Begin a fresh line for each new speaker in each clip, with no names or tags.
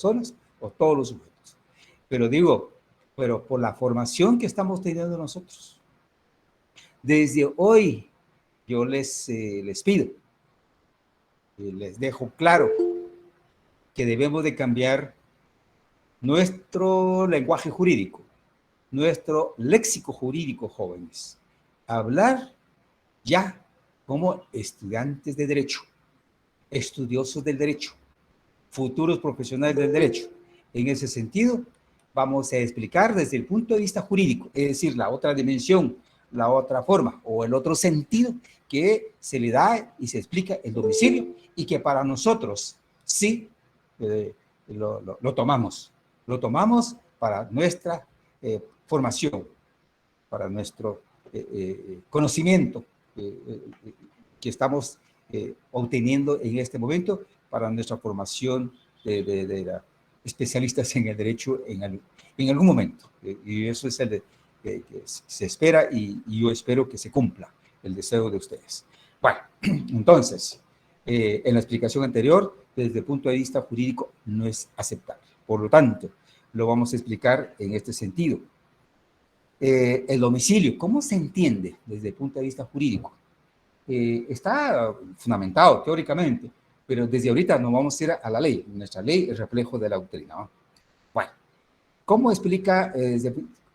personas o todos los sujetos. Pero digo, pero por la formación que estamos teniendo nosotros, desde hoy yo les pido, les dejo claro que debemos de cambiar nuestro lenguaje jurídico, nuestro léxico jurídico, jóvenes. Hablar ya como estudiantes de derecho, estudiosos del derecho, futuros profesionales del derecho. En ese sentido, vamos a explicar desde el punto de vista jurídico, es decir, la otra dimensión, la otra forma o el otro sentido que se le da y se explica el domicilio y que para nosotros sí lo tomamos para nuestra formación, para nuestro conocimiento que estamos obteniendo en este momento para nuestra formación de especialistas en el derecho en algún momento. Y eso es el que se espera y yo espero que se cumpla el deseo de ustedes. Bueno, entonces, en la explicación anterior, desde el punto de vista jurídico, no es aceptable. Por lo tanto, lo vamos a explicar en este sentido. El domicilio, ¿cómo se entiende desde el punto de vista jurídico? Está fundamentado teóricamente, pero desde ahorita nos vamos a ir a la ley. Nuestra ley es reflejo de la doctrina, ¿no? Bueno, ¿cómo explica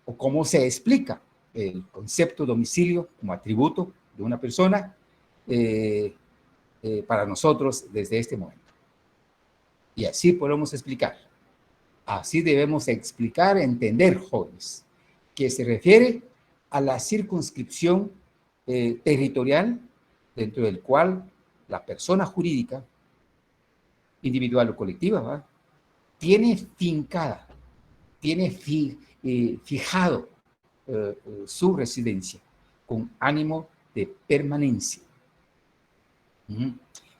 o cómo se explica el concepto domicilio como atributo de una persona para nosotros desde este momento? Y así podemos explicar. Así debemos explicar, entender, jóvenes, que se refiere a la circunscripción territorial dentro del cual la persona jurídica, individual o colectiva, ¿va? Tiene fincada, tiene fijado su residencia con ánimo de permanencia.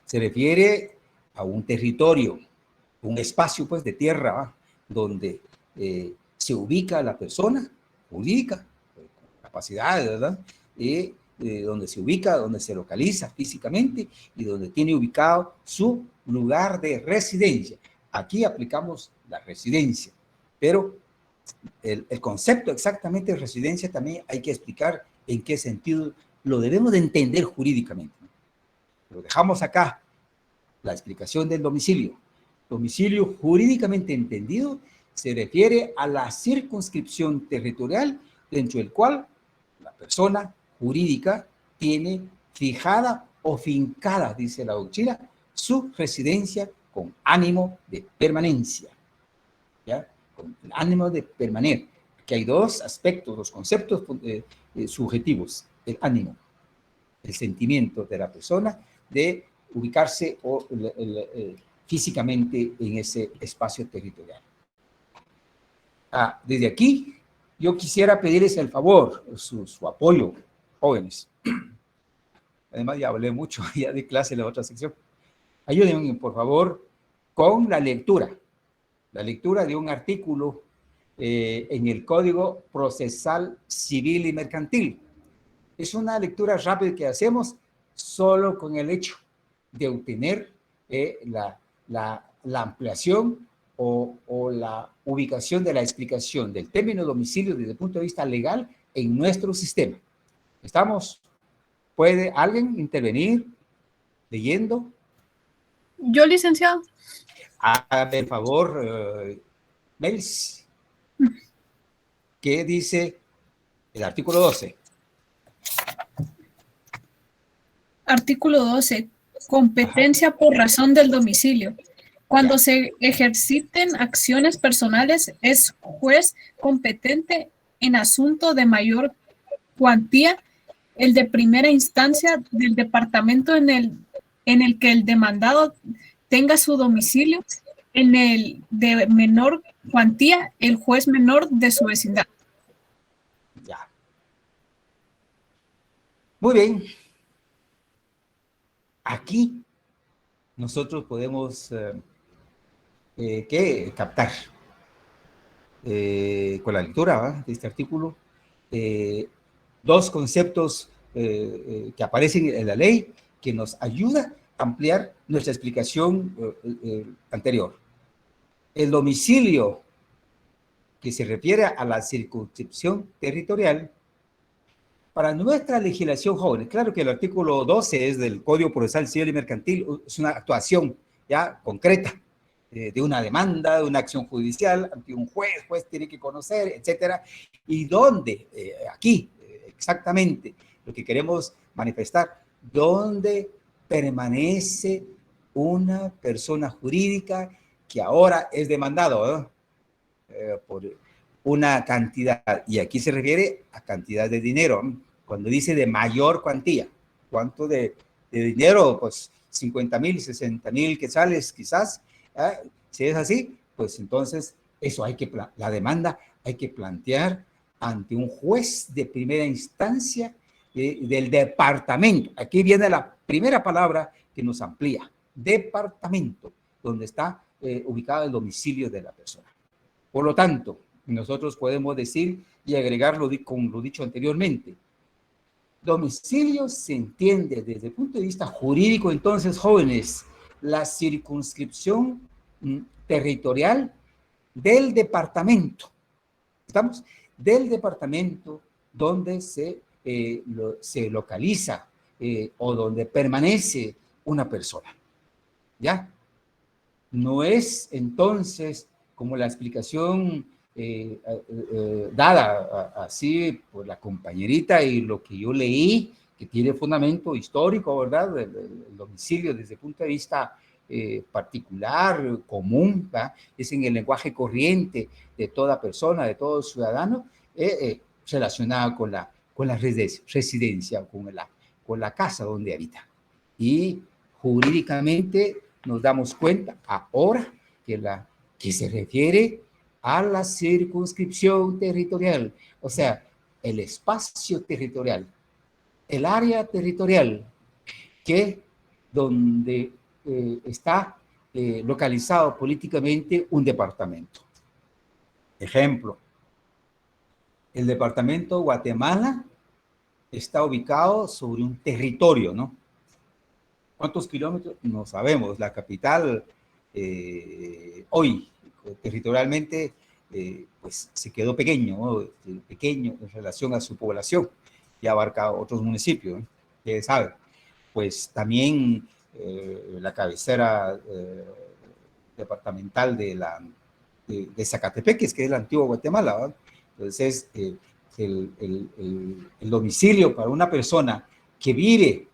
Se refiere a un territorio, un espacio pues de tierra, ¿va? Donde se ubica la persona jurídica, con capacidades, ¿verdad? Donde se ubica, donde se localiza físicamente y donde tiene ubicado su lugar de residencia. Aquí aplicamos la residencia, pero el concepto exactamente de residencia también hay que explicar en qué sentido lo debemos de entender jurídicamente. Lo dejamos acá, la explicación del domicilio. Domicilio jurídicamente entendido se refiere a la circunscripción territorial dentro del cual la persona jurídica tiene fijada o fincada, dice la doctrina, su residencia con ánimo de permanencia. ¿Ya? Con ánimo de permanecer. Que hay dos aspectos, dos conceptos subjetivos. El ánimo, el sentimiento de la persona de ubicarse físicamente en ese espacio territorial. Desde aquí, yo quisiera pedirles el favor, su apoyo, jóvenes. Además, ya hablé mucho ya de clase en la otra sección. Ayúdenme, por favor, con la lectura de un artículo en el Código Procesal Civil y Mercantil. Es una lectura rápida que hacemos solo con el hecho de obtener la ampliación o la ubicación de la explicación del término domicilio desde el punto de vista legal en nuestro sistema. ¿Estamos? ¿Puede alguien intervenir leyendo?
Yo, licenciado.
Hágame el favor, Melis. ¿Qué dice el artículo 12?
Artículo 12. Competencia por razón del domicilio. Cuando se ejerciten acciones personales, es juez competente en asunto de mayor cuantía el de primera instancia del departamento en el que el demandado tenga su domicilio, en el de menor cuantía, el juez menor de su vecindad.
Ya. Muy bien. Aquí nosotros podemos captar con la lectura de este artículo dos conceptos que aparecen en la ley que nos ayuda a ampliar nuestra explicación anterior. El domicilio, que se refiere a la circunscripción territorial, para nuestra legislación, jóvenes, claro que el artículo 12 es del Código Procesal Civil y Mercantil, es una actuación ya concreta de una demanda, de una acción judicial ante un juez tiene que conocer, etcétera. Y dónde, aquí, exactamente, lo que queremos manifestar, dónde permanece una persona jurídica que ahora es demandado por una cantidad, y aquí se refiere a cantidad de dinero. Cuando dice de mayor cuantía, ¿cuánto de dinero? Pues 50,000, 60,000 quetzales quizás. Si es así, pues entonces eso la demanda hay que plantear ante un juez de primera instancia del departamento. Aquí viene la primera palabra que nos amplía, departamento, donde está ubicado el domicilio de la persona. Por lo tanto, nosotros podemos decir y agregarlo con lo dicho anteriormente. Domicilio se entiende desde el punto de vista jurídico, entonces, jóvenes, la circunscripción territorial del departamento. ¿Estamos? Del departamento donde se localiza o donde permanece una persona. ¿Ya? No es entonces como la explicación dada así por la compañerita y lo que yo leí, que tiene fundamento histórico, ¿verdad? El domicilio desde el punto de vista particular, común, ¿verdad? Es en el lenguaje corriente de toda persona, de todo ciudadano, relacionado con la residencia, con la casa donde habita. Y jurídicamente nos damos cuenta ahora que se refiere a la circunscripción territorial, o sea, el espacio territorial, el área territorial donde está localizado políticamente un departamento. Ejemplo, el departamento de Guatemala está ubicado sobre un territorio, ¿no? ¿Cuántos kilómetros? No sabemos. La capital hoy, territorialmente, pues se quedó pequeño, ¿no? Pequeño en relación a su población, y abarca otros municipios, ¿no? Ustedes saben. Pues también la cabecera departamental de Zacatepeques, que es la antigua Guatemala, ¿no? Entonces, el domicilio para una persona que vive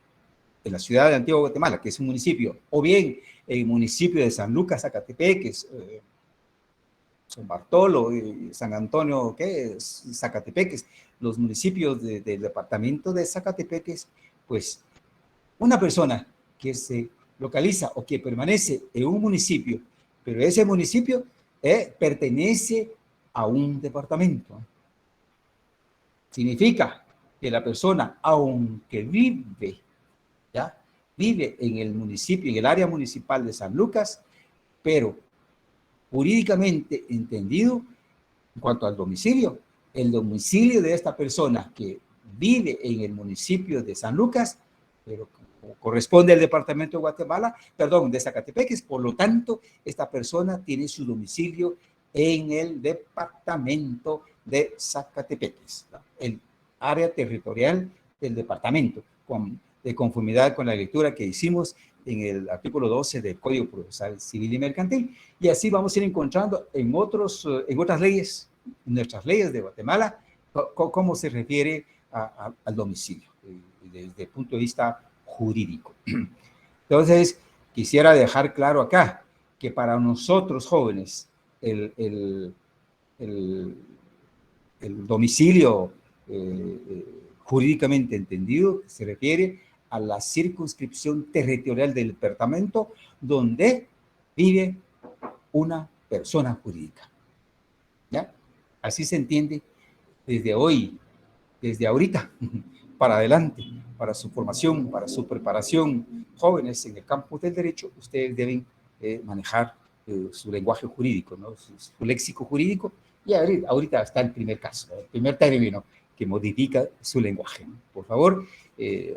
en la ciudad de Antigua Guatemala, que es un municipio, o bien el municipio de San Lucas, Zacatepeques, San Bartolo, San Antonio, ¿qué es? Zacatepeques, los municipios del departamento de Zacatepeques, pues una persona que se localiza o que permanece en un municipio, pero ese municipio pertenece a un departamento. Significa que la persona, aunque vive en el municipio, en el área municipal de San Lucas, pero jurídicamente entendido, en cuanto al domicilio, el domicilio de esta persona que vive en el municipio de San Lucas, pero corresponde al departamento de Guatemala, perdón, de Zacatepeques, por lo tanto, esta persona tiene su domicilio en el departamento de Zacatepeques, ¿no? El área territorial del departamento, de conformidad con la lectura que hicimos en el artículo 12 del Código Procesal Civil y Mercantil. Y así vamos a ir encontrando en otras leyes, en nuestras leyes de Guatemala, cómo se refiere al domicilio, desde el punto de vista jurídico. Entonces, quisiera dejar claro acá que para nosotros jóvenes, el domicilio jurídicamente entendido se refiere a la circunscripción territorial del departamento donde vive una persona jurídica. ¿Ya? Así se entiende desde hoy, desde ahorita, para adelante, para su formación, para su preparación. Jóvenes en el campo del derecho, ustedes deben manejar su lenguaje jurídico, ¿no? Su léxico jurídico, y ahorita está el primer caso, el primer término que modifica su lenguaje, ¿no? Por favor,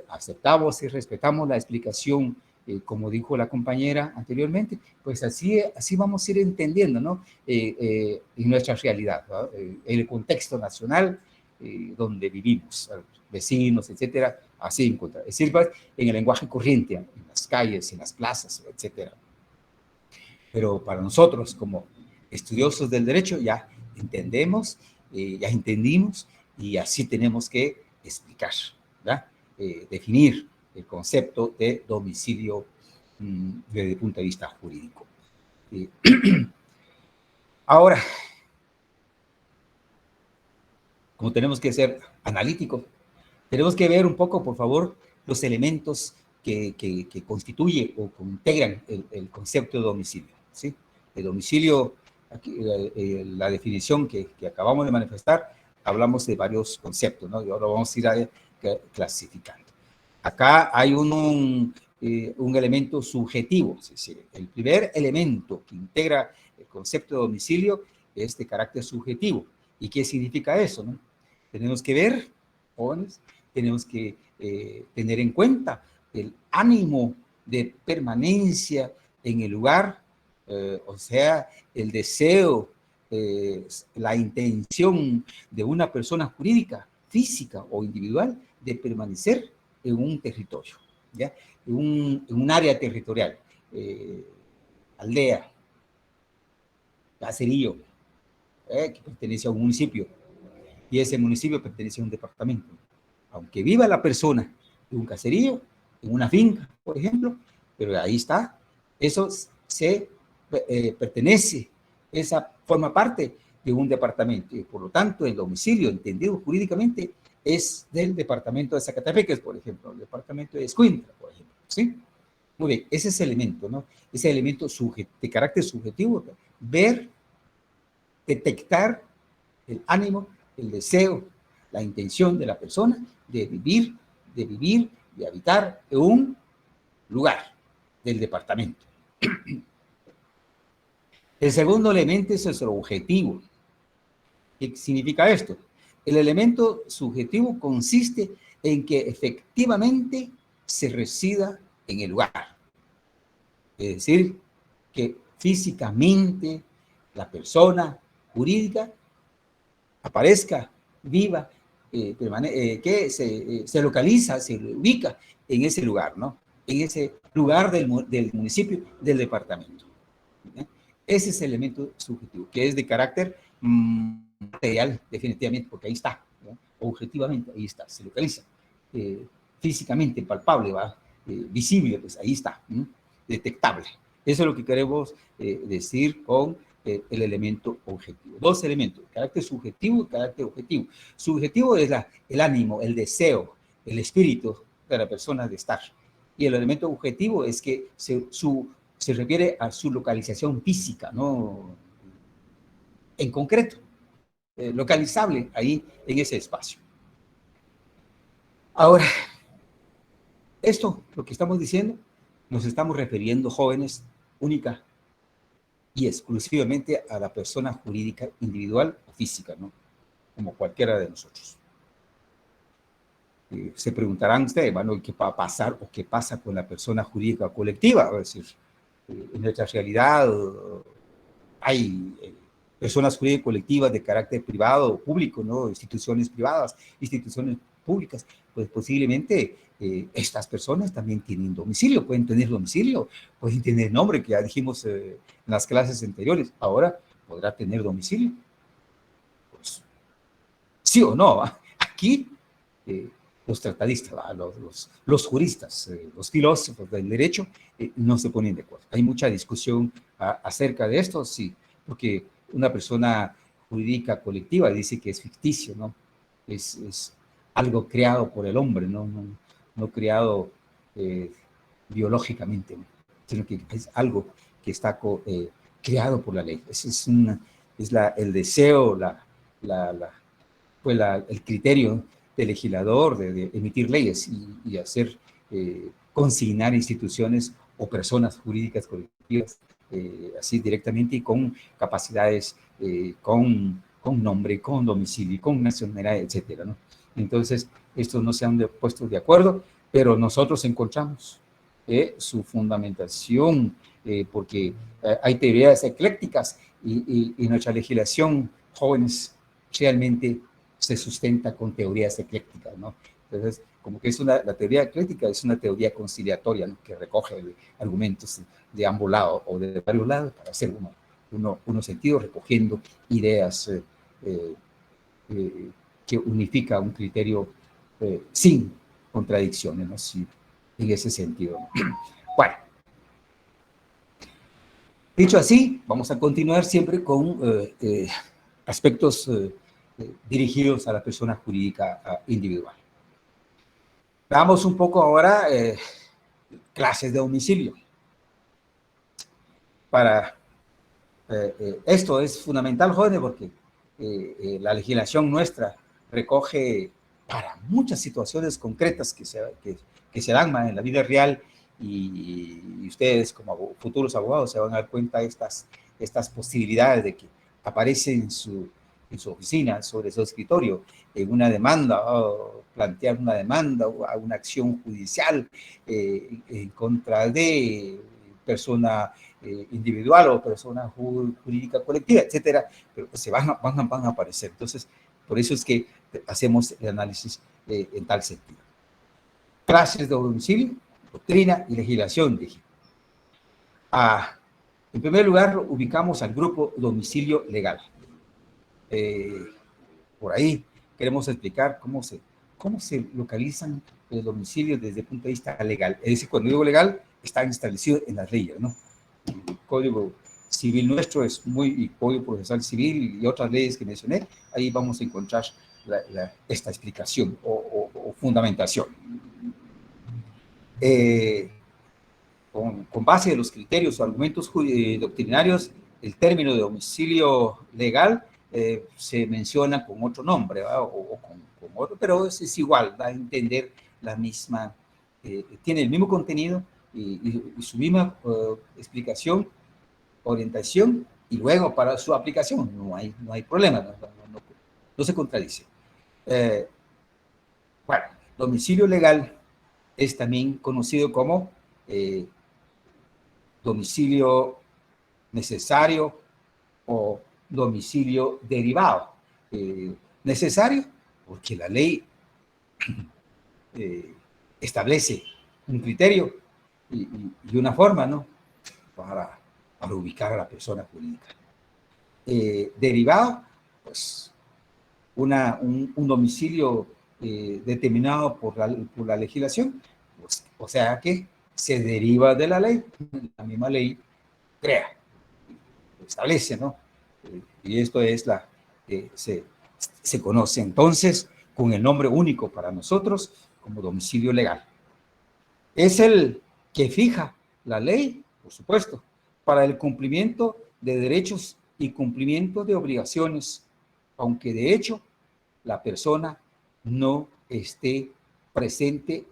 aceptamos y respetamos la explicación como dijo la compañera anteriormente, pues así vamos a ir entendiendo, ¿no? En nuestra realidad, ¿no? El contexto nacional donde vivimos, vecinos, etcétera, así encontrar. Es decir, pues, en el lenguaje corriente, en las calles, en las plazas, etcétera. Pero para nosotros, como estudiosos del derecho, ya entendemos, ya entendimos, y así tenemos que explicar, ¿verdad? Definir el concepto de domicilio desde el punto de vista jurídico. Ahora, como tenemos que ser analíticos, tenemos que ver un poco, por favor, los elementos que constituye o que integran el concepto de domicilio, ¿sí? El domicilio, aquí, la definición que acabamos de manifestar, hablamos de varios conceptos, ¿no? Y ahora vamos a ir clasificando. Acá hay un elemento subjetivo, es decir, el primer elemento que integra el concepto de domicilio es de carácter subjetivo. ¿Y qué significa eso, no? Tenemos que ver, jóvenes, tenemos que tener en cuenta el ánimo de permanencia en el lugar, o sea, el deseo, la intención de una persona jurídica, física o individual de permanecer en un territorio, ¿ya? En un área territorial, aldea, caserío, que pertenece a un municipio, y ese municipio pertenece a un departamento. Aunque viva la persona en un caserío, en una finca, por ejemplo, pero ahí está, eso pertenece, esa forma parte de un departamento, y por lo tanto el domicilio, entendido jurídicamente, es del departamento de Zacatepeques, por ejemplo, el departamento de Escuintla, por ejemplo, ¿sí? Muy bien, ese es el elemento, ¿no? Ese elemento de carácter subjetivo, ver, detectar el ánimo, el deseo, la intención de la persona de vivir, de habitar en un lugar del departamento. El segundo elemento es el objetivo. ¿Qué significa esto? El elemento subjetivo consiste en que efectivamente se resida en el lugar. Es decir, que físicamente la persona jurídica aparezca, viva, que se localiza, se ubica en ese lugar, ¿no? En ese lugar del municipio, del departamento. ¿Eh? Ese es el elemento subjetivo, que es de carácter material, definitivamente, porque ahí está, ¿no? Objetivamente, ahí está, se localiza. Físicamente, palpable, ¿va? Visible, pues ahí está, ¿no? Detectable. Eso es lo que queremos decir con el elemento objetivo. Dos elementos, carácter subjetivo y carácter objetivo. Subjetivo es el ánimo, el deseo, el espíritu de la persona de estar. Y el elemento objetivo es que se refiere a su localización física, ¿no? En concreto, localizable ahí en ese espacio. Ahora, esto, lo que estamos diciendo, nos estamos refiriendo, jóvenes, única y exclusivamente a la persona jurídica individual o física, ¿no? Como cualquiera de nosotros. Se preguntarán ustedes, bueno, ¿qué va a pasar o qué pasa con la persona jurídica colectiva? Es decir, en nuestra realidad hay personas jurídicas colectivas de carácter privado o público, ¿no? Instituciones privadas, instituciones públicas, pues posiblemente estas personas también tienen domicilio, pueden tener domicilio, pueden tener nombre, que ya dijimos en las clases anteriores, ahora podrá tener domicilio. Pues, sí o no, aquí los tratadistas, los juristas, los filósofos del derecho no se ponen de acuerdo. Hay mucha discusión acerca de esto, sí, porque una persona jurídica colectiva dice que es ficticio, ¿no? Es algo creado por el hombre, no creado biológicamente, ¿no? Sino que es algo que está creado por la ley. Es el deseo, el criterio del legislador de emitir leyes y hacer consignar instituciones o personas jurídicas colectivas así directamente y con capacidades, con nombre, con domicilio, con nacionalidad, etcétera, ¿no? Entonces, estos no se han puesto de acuerdo, pero nosotros encontramos su fundamentación, porque hay teorías eclécticas y nuestra legislación, jóvenes, realmente se sustenta con teorías eclécticas, ¿no? Entonces, como que la teoría ecléctica es una teoría conciliatoria, ¿no? Que recoge argumentos de ambos lados o de varios lados para hacer uno sentido, recogiendo ideas que unifica un criterio sin contradicciones, ¿no? Sí, en ese sentido. Bueno, dicho así, vamos a continuar siempre con aspectos dirigidos a la persona jurídica individual. Veamos un poco ahora clases de domicilio. Esto es fundamental, jóvenes, porque la legislación nuestra recoge para muchas situaciones concretas que se dan en la vida real y ustedes como futuros abogados se van a dar cuenta de estas posibilidades de que aparece en su oficina, sobre su escritorio, en una demanda, plantear una demanda o una acción judicial en contra de persona individual o persona jurídica colectiva, etcétera, pero se van a aparecer. Entonces, por eso es que hacemos el análisis en tal sentido. Clases de domicilio, doctrina y legislación, dije. En primer lugar, ubicamos al grupo domicilio legal. Por ahí queremos explicar cómo se localizan los domicilios desde el punto de vista legal. Es decir, cuando digo legal, están establecidos en las leyes, ¿no? El Código Civil nuestro es y Código Procesal Civil y otras leyes que mencioné, ahí vamos a encontrar esta explicación o fundamentación. Con base en los criterios o argumentos doctrinarios, el término de domicilio legal se menciona con otro nombre, o con otro, pero es igual, da a entender la misma, tiene el mismo contenido y su misma explicación, orientación, y luego para su aplicación no hay problema, no se contradice. Bueno, domicilio legal es también conocido como domicilio necesario o domicilio derivado. Necesario porque la ley establece un criterio y una forma, ¿no? Para ubicar a la persona jurídica. Derivado, pues un domicilio determinado por la legislación, pues, o sea que se deriva de la ley, la misma ley crea, establece, ¿no? Y esto es se conoce entonces con el nombre único para nosotros como domicilio legal. Es el que fija la ley, por supuesto, para el cumplimiento de derechos y cumplimiento de obligaciones, aunque de hecho la persona no esté presente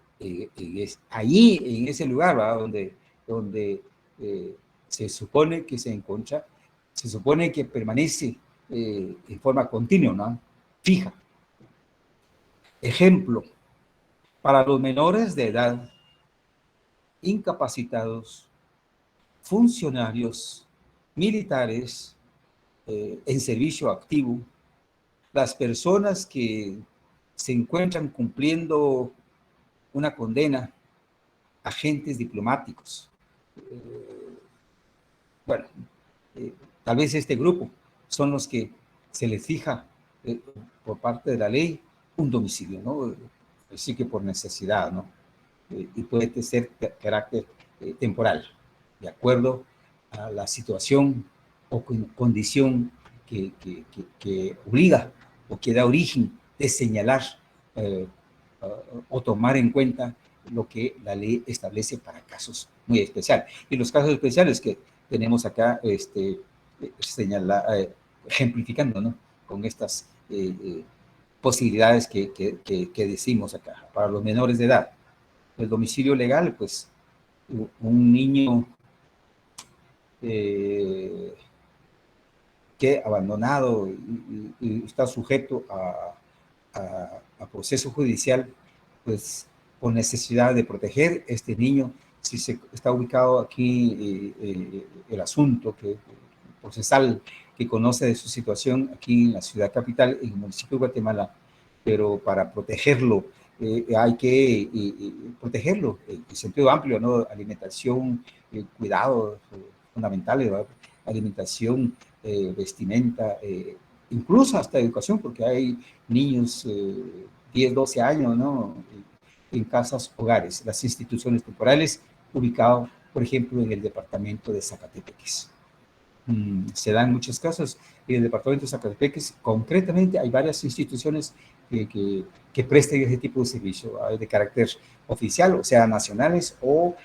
ahí, en ese lugar, ¿verdad? Donde se supone que se encuentra, se supone que permanece en forma continua, ¿no? Fija. Ejemplo, para los menores de edad, incapacitados, funcionarios, militares en servicio activo, las personas que se encuentran cumpliendo una condena, agentes diplomáticos. Bueno, tal vez este grupo son los que se les fija por parte de la ley un domicilio, ¿no? Así que por necesidad, ¿no? Y puede ser de carácter temporal, de acuerdo a la situación o condición que obliga o que da origen de señalar o tomar en cuenta lo que la ley establece para casos muy especiales. Y los casos especiales que tenemos acá ejemplificando, ¿no? Con estas posibilidades que decimos acá para los menores de edad. El domicilio legal, pues un niño que abandonado y está sujeto a proceso judicial, pues por necesidad de proteger, este niño si se está ubicado aquí el asunto procesal que conoce de su situación aquí en la ciudad capital, en el municipio de Guatemala, pero para protegerlo hay que protegerlo en sentido amplio, ¿no? Alimentación, cuidados fundamentales, ¿verdad? Alimentación, vestimenta, incluso hasta educación, porque hay niños 10, 12 años, ¿no? En casas hogares, las instituciones temporales, ubicado, por ejemplo, en el departamento de Zacatepeques. Se dan muchos casos en el departamento de Zacatepeques. Concretamente, hay varias instituciones que presten ese tipo de servicio de carácter oficial, o sea, nacionales o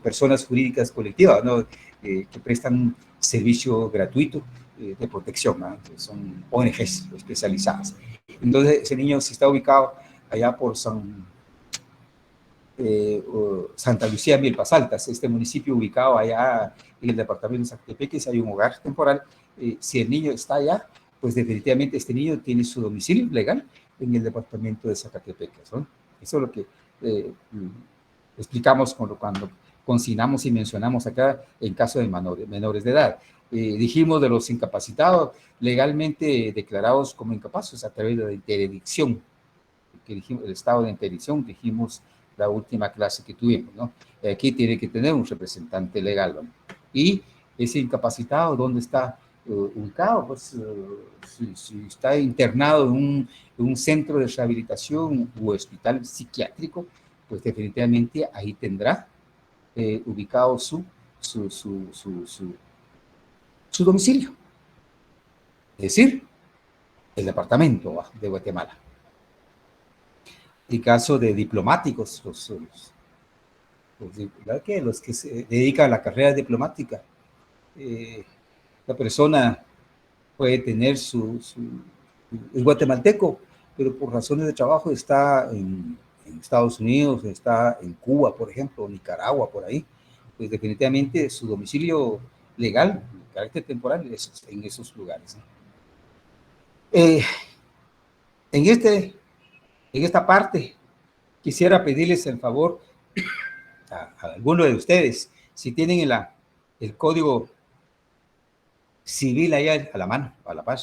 personas jurídicas colectivas, ¿no? Que prestan servicio gratuito de protección, ¿no? Que son ONGs especializadas. Entonces, ese niño, si está ubicado allá por Santa Lucía, Milpas Altas, este municipio ubicado allá en el departamento de Zacatepeques, hay un hogar temporal. Si el niño está allá, pues definitivamente este niño tiene su domicilio legal en el departamento de Zacatepeques, ¿no? Eso es lo que explicamos cuando consignamos y mencionamos acá en caso de menores de edad. Dijimos de los incapacitados legalmente declarados como incapaces a través de la interdicción, que dijimos, el estado de interdicción, dijimos la última clase que tuvimos, ¿no? Aquí tiene que tener un representante legal, ¿no? Y ese incapacitado, ¿dónde está ubicado? Pues si está internado en un centro de rehabilitación u hospital psiquiátrico, pues definitivamente ahí tendrá ubicado su domicilio, es decir, el departamento de Guatemala. En caso de diplomáticos, los que se dedican a la carrera diplomática, la persona puede tener es guatemalteco, pero por razones de trabajo está en Estados Unidos, está en Cuba, por ejemplo, Nicaragua, por ahí. Pues definitivamente su domicilio legal, de carácter temporal, es en esos lugares, ¿no? En esta parte, quisiera pedirles el favor a alguno de ustedes, si tienen el código civil ahí a la mano, a la par,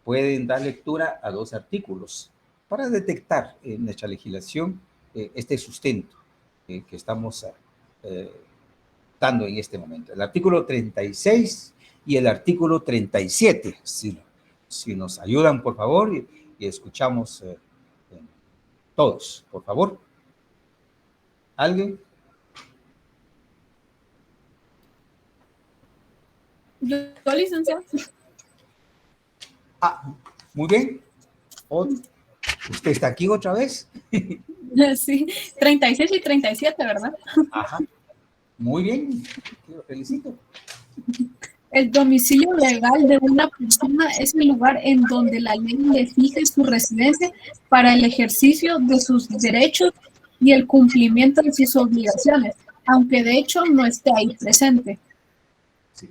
pueden dar lectura a 2 artículos para detectar en nuestra legislación este sustento que estamos dando en este momento. El artículo 36 y el artículo 37. Si nos ayudan, por favor, y escuchamos todos, por favor. ¿Alguien?
Yo, licenciado.
Muy bien. ¿Usted está aquí otra vez?
Sí, 36 y 37, ¿verdad?
Ajá. Muy bien. Lo felicito.
El domicilio legal de una persona es el lugar en donde la ley le fije su residencia para el ejercicio de sus derechos y el cumplimiento de sus obligaciones, aunque de hecho no esté ahí presente.
Sí.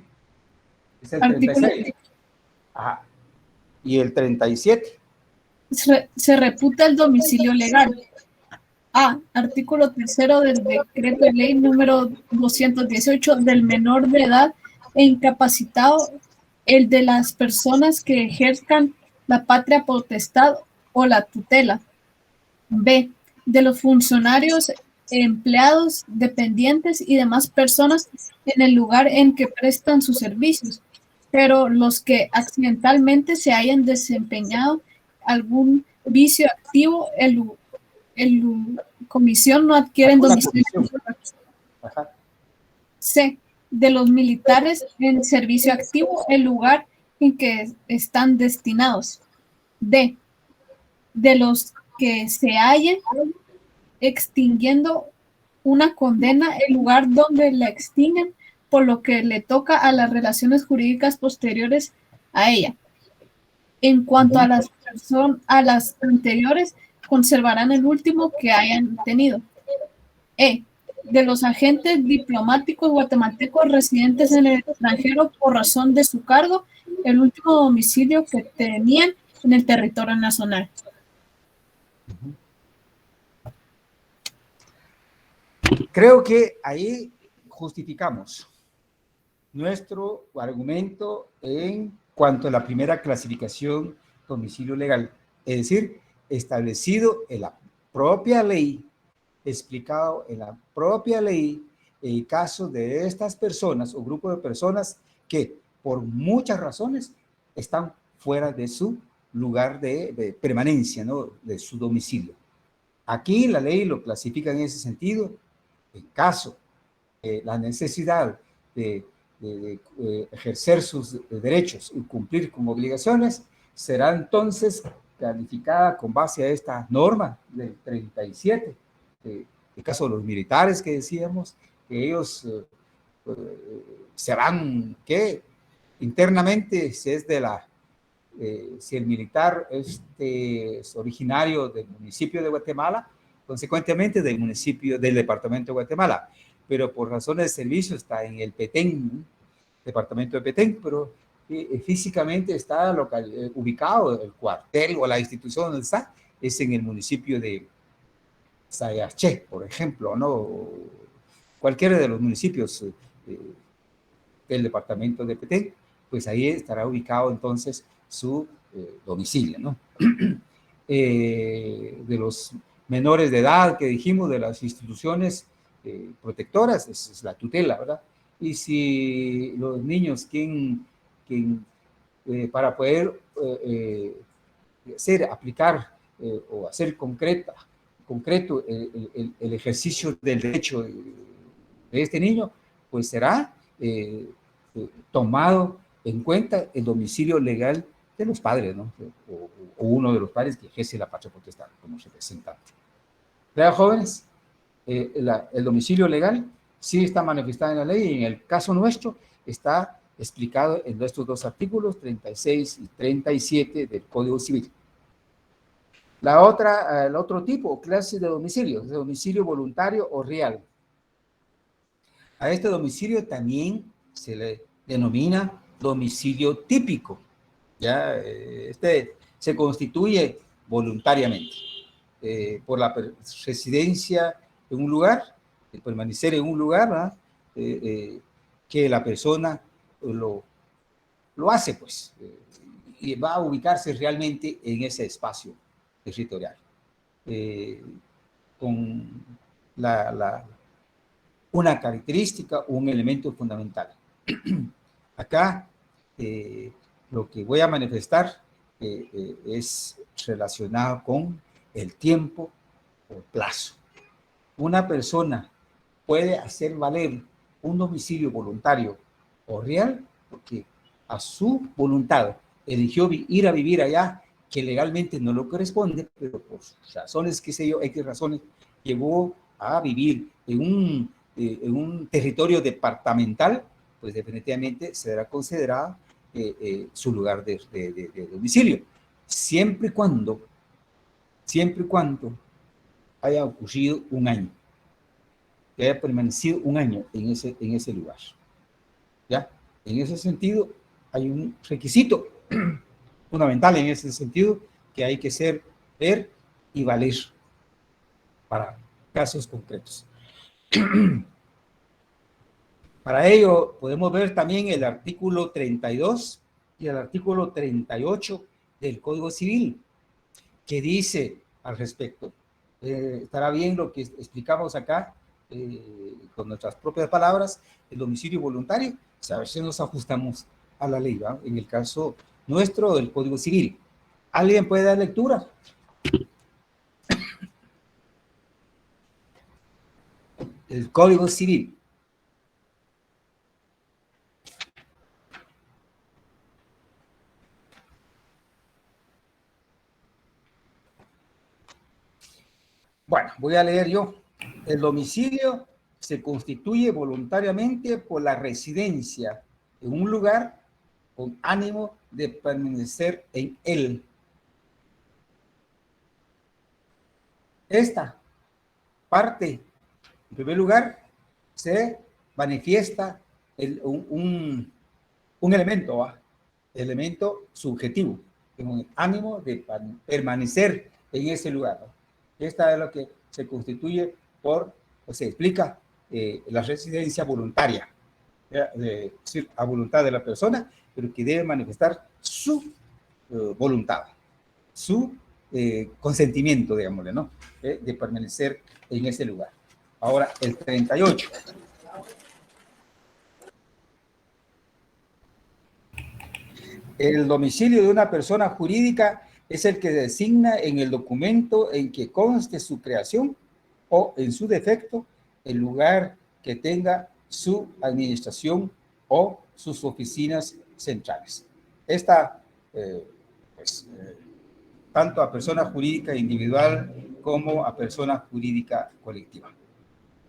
Es el 36. Ajá. ¿Y el 37?
Se reputa el domicilio legal. A. Artículo 3 del decreto de ley número 218 del menor de edad e incapacitado, el de las personas que ejerzan la patria potestad o la tutela. B. De los funcionarios, empleados, dependientes y demás personas en el lugar en que prestan sus servicios, pero los que accidentalmente se hayan desempeñado algún vicio activo, el comisión no adquieren domicilio. C. De los militares en servicio activo, el lugar en que están destinados. D. De los que se hallen extinguiendo una condena, el lugar donde la extinguen, por lo que le toca a las relaciones jurídicas posteriores a ella. En cuanto a las anteriores, conservarán el último que hayan tenido. E. De los agentes diplomáticos guatemaltecos residentes en el extranjero por razón de su cargo, el último domicilio que tenían en el territorio nacional.
Creo que ahí justificamos nuestro argumento en cuanto a la primera clasificación domicilio legal, es decir, establecido en la propia ley, explicado en la propia ley el caso de estas personas o grupo de personas que por muchas razones están fuera de su lugar de permanencia, ¿no? De su domicilio. Aquí la ley lo clasifica en ese sentido. En caso de la necesidad de ejercer sus derechos y cumplir con obligaciones, será entonces calificada con base a esta norma del 37. El caso de los militares que decíamos, que ellos se van, ¿qué? Internamente, si es de la si el militar es originario del municipio de Guatemala, consecuentemente del municipio del departamento de Guatemala, pero por razones de servicio está en el Petén, departamento de Petén, pero físicamente está ubicado el cuartel o la institución donde está, es en el municipio de Sayaché, por ejemplo, ¿no? Cualquiera de los municipios del departamento de Petén, pues ahí estará ubicado entonces su domicilio, ¿no? De los menores de edad que dijimos, de las instituciones protectoras, es la tutela, ¿verdad? Y si los niños, para poder aplicar o hacer concreto el ejercicio del derecho de este niño, pues será tomado en cuenta el domicilio legal de los padres, ¿no? O uno de los padres que ejerce la patria potestad como representante. ¿Verdad, jóvenes? El domicilio legal sí está manifestado en la ley y en el caso nuestro está explicado en nuestros dos artículos 36 y 37 del Código Civil. El otro tipo, clase de domicilio voluntario o real. A este domicilio también se le denomina domicilio típico. Ya, este se constituye voluntariamente por la residencia en un lugar, el permanecer en un lugar, que la persona lo hace, pues, y va a ubicarse realmente en ese espacio territorial. Con una característica, un elemento fundamental. Acá lo que voy a manifestar es relacionado con el tiempo o plazo. Una persona puede hacer valer un domicilio voluntario o real porque a su voluntad eligió ir a vivir allá que legalmente no lo corresponde, pero por razones, qué sé yo, X razones, llegó a vivir en un territorio departamental, pues definitivamente será considerado su lugar de domicilio, siempre y cuando haya ocurrido un año, que haya permanecido un año en ese lugar. ¿Ya? En ese sentido, hay un requisito fundamental en ese sentido que hay que ver y valer para casos concretos. Para ello, podemos ver también el artículo 32 y el artículo 38 del Código Civil, que dice al respecto. Estará bien lo que explicamos acá con nuestras propias palabras, el domicilio voluntario, o sea, a ver si nos ajustamos a la ley, ¿va? En el caso nuestro del Código Civil. ¿Alguien puede dar lectura? El Código Civil. Bueno, voy a leer yo. El domicilio se constituye voluntariamente por la residencia en un lugar con ánimo de permanecer en él. Esta parte, en primer lugar, se manifiesta un elemento, ¿va? Elemento subjetivo, en un ánimo de permanecer en ese lugar, ¿no? Esta es lo que se constituye por o se explica la residencia voluntaria, es decir, a voluntad de la persona, pero que debe manifestar su voluntad, su consentimiento, digámosle, ¿no? De permanecer en ese lugar. Ahora, el 38. El domicilio de una persona jurídica es el que designa en el documento en que conste su creación o, en su defecto, el lugar que tenga su administración o sus oficinas centrales. Esta, pues, tanto a persona jurídica individual como a persona jurídica colectiva.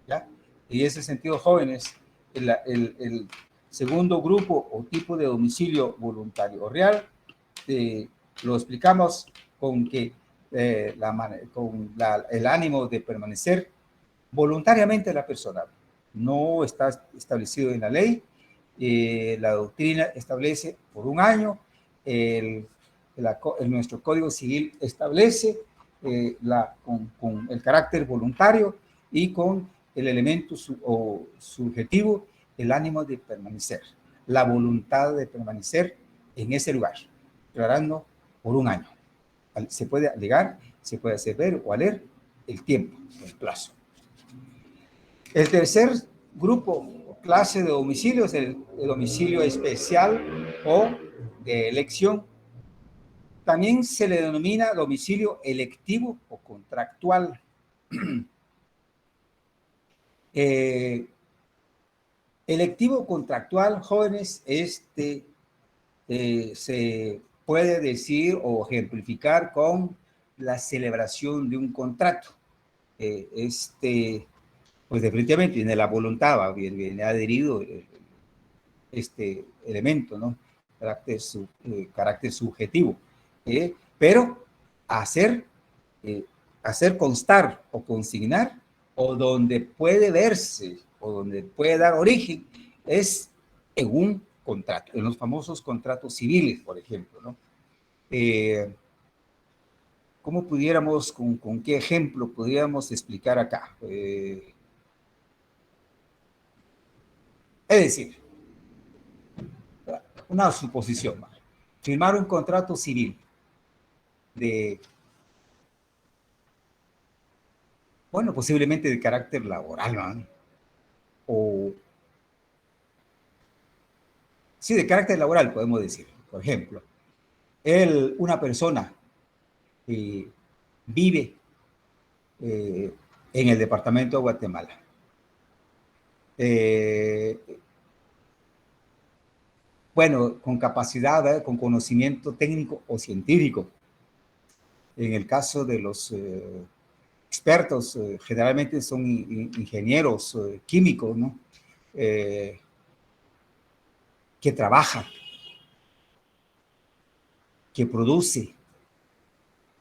¿Ya? En ese sentido, jóvenes, el segundo grupo o tipo de domicilio voluntario o real, lo explicamos con que el ánimo de permanecer voluntariamente la persona. No está establecido en la ley. La doctrina establece por un año. Nuestro Código Civil establece con el carácter voluntario y con el elemento subjetivo, el ánimo de permanecer, la voluntad de permanecer en ese lugar, declarando por un año. Se puede alegar, se puede hacer ver o leer el tiempo, el plazo. El tercer grupo o clase de domicilio es el domicilio especial o de elección. También se le denomina domicilio electivo o contractual. Electivo contractual, jóvenes, se puede decir o ejemplificar con la celebración de un contrato. Pues definitivamente viene la voluntad, viene adherido este elemento, ¿no? Carácter subjetivo. Pero hacer, hacer constar o consignar, o donde puede verse, o donde puede dar origen, es en un contrato, en los famosos contratos civiles, por ejemplo, ¿no? ¿Cómo pudiéramos, con qué ejemplo podríamos explicar acá? Es decir, una suposición, ¿vale? Firmar un contrato civil de, bueno, posiblemente de carácter laboral, ¿no? O, sí, de carácter laboral, podemos decir. Por ejemplo, una persona vive en el departamento de Guatemala. Bueno, con capacidad, con conocimiento técnico o científico. En el caso de los expertos, generalmente son ingenieros químicos, ¿no? Que trabaja, que produce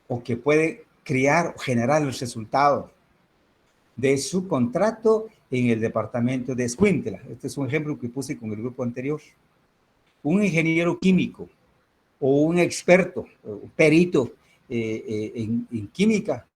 o que puede crear o generar el resultado de su contrato en el departamento de Escuintla. Este es un ejemplo que puse con el grupo anterior. Un ingeniero químico o un experto, un perito en química